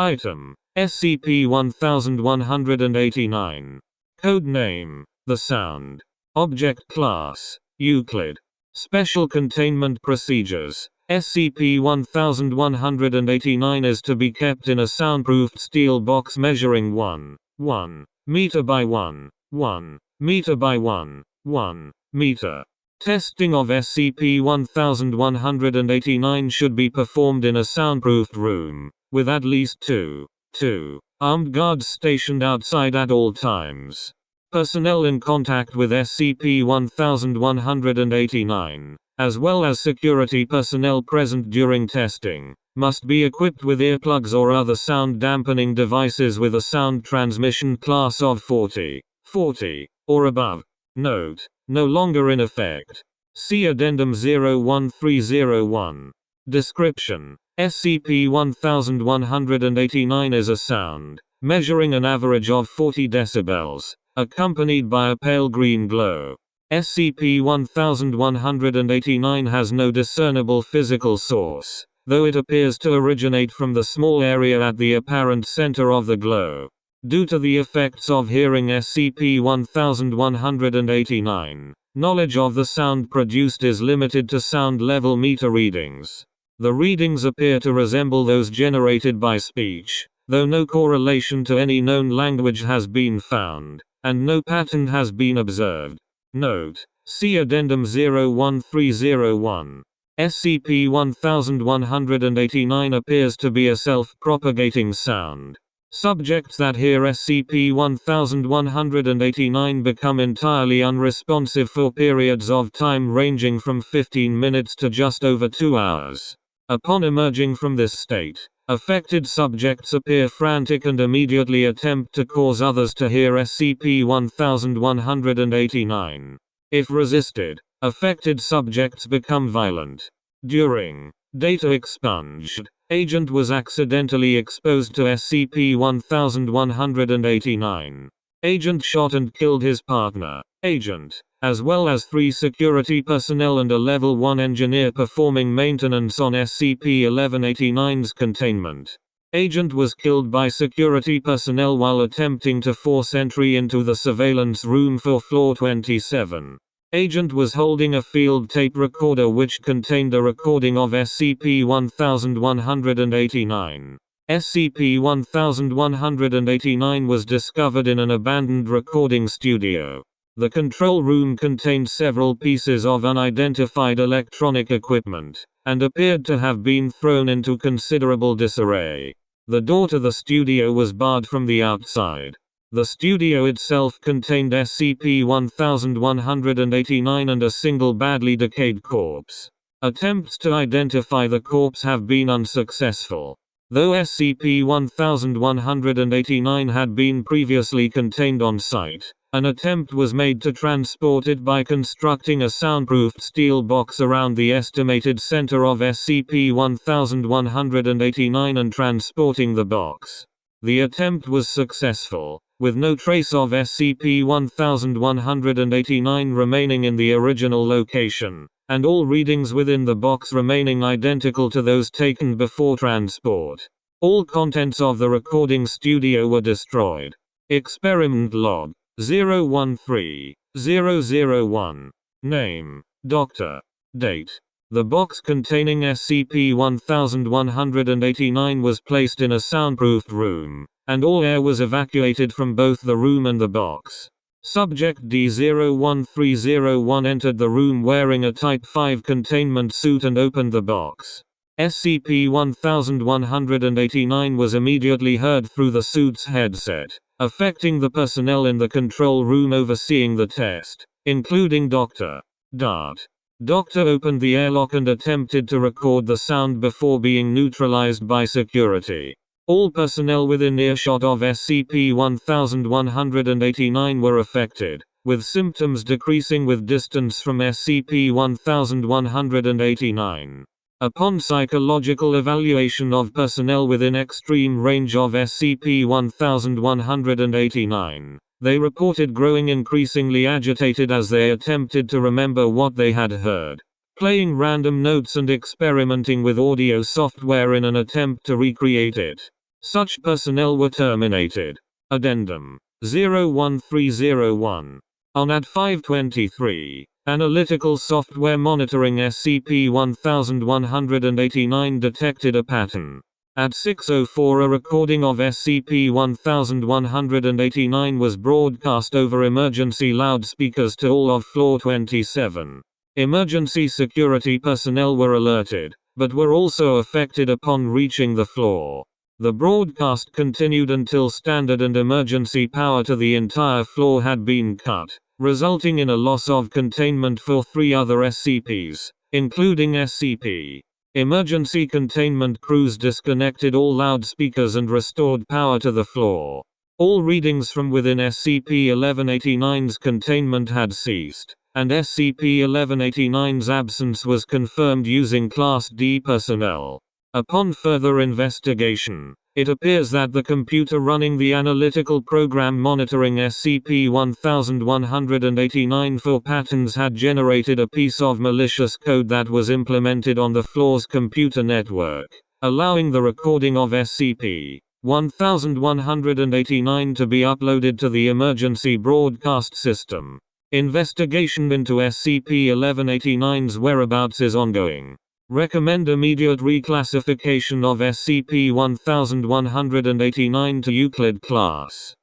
Item: SCP-1189. Code name: The Sound. Object Class: Euclid. Special Containment Procedures: SCP-1189 is to be kept in a soundproofed steel box measuring 1 meter by 1 meter by 1 meter. Testing of SCP-1189 should be performed in a soundproofed room, with at least two armed guards stationed outside at all times. Personnel in contact with SCP-1189, as well as security personnel present during testing, must be equipped with earplugs or other sound dampening devices with a sound transmission class of 40 or above. Note: no longer in effect. See Addendum 01301. Description: SCP-1189 is a sound, measuring an average of 40 decibels, accompanied by a pale green glow. SCP-1189 has no discernible physical source, though it appears to originate from the small area at the apparent center of the glow. Due to the effects of hearing SCP-1189, knowledge of the sound produced is limited to sound level meter readings. The readings appear to resemble those generated by speech, though no correlation to any known language has been found, and no pattern has been observed. Note: see Addendum 01301. SCP-1189 appears to be a self-propagating sound. Subjects that hear SCP-1189 become entirely unresponsive for periods of time ranging from 15 minutes to just over 2 hours. Upon emerging from this state, affected subjects appear frantic and immediately attempt to cause others to hear SCP-1189. If resisted, affected subjects become violent. During data expunged, Agent was accidentally exposed to SCP-1189. Agent shot and killed his partner, Agent, as well as 3 security personnel and a Level 1 engineer performing maintenance on SCP-1189's containment. Agent was killed by security personnel while attempting to force entry into the surveillance room for Floor 27. Agent was holding a field tape recorder which contained a recording of SCP-1189. SCP-1189 was discovered in an abandoned recording studio. The control room contained several pieces of unidentified electronic equipment, and appeared to have been thrown into considerable disarray. The door to the studio was barred from the outside. The studio itself contained SCP-1189 and a single badly decayed corpse. Attempts to identify the corpse have been unsuccessful. Though SCP-1189 had been previously contained on site, an attempt was made to transport it by constructing a soundproofed steel box around the estimated center of SCP-1189 and transporting the box. The attempt was successful, with no trace of SCP-1189 remaining in the original location, and all readings within the box remaining identical to those taken before transport. All contents of the recording studio were destroyed. Experiment Log 013001. Name: Dr. Date: the box containing SCP-1189 was placed in a soundproofed room, and all air was evacuated from both the room and the box. Subject D-01301 entered the room wearing a Type 5 containment suit and opened the box. SCP-1189 was immediately heard through the suit's headset, affecting the personnel in the control room overseeing the test, including Dr. Dart. Doctor opened the airlock and attempted to record the sound before being neutralized by security. All personnel within earshot of SCP-1189 were affected, with symptoms decreasing with distance from SCP-1189. Upon psychological evaluation of personnel within extreme range of SCP-1189, they reported growing increasingly agitated as they attempted to remember what they had heard, playing random notes and experimenting with audio software in an attempt to recreate it. Such personnel were terminated. Addendum 01301. On at 523, analytical software monitoring SCP-1189 detected a pattern. At 6:04 a recording of SCP-1189 was broadcast over emergency loudspeakers to all of Floor 27. Emergency security personnel were alerted, but were also affected upon reaching the floor. The broadcast continued until standard and emergency power to the entire floor had been cut, resulting in a loss of containment for 3 other SCPs, including SCP. Emergency containment crews disconnected all loudspeakers and restored power to the floor. All readings from within SCP-1189's containment had ceased, and SCP-1189's absence was confirmed using Class D personnel. Upon further investigation, it appears that the computer running the analytical program monitoring SCP-1189 for patterns had generated a piece of malicious code that was implemented on the floor's computer network, allowing the recording of SCP-1189 to be uploaded to the emergency broadcast system. Investigation into SCP-1189's whereabouts is ongoing. Recommend immediate reclassification of SCP-1189 to Euclid class.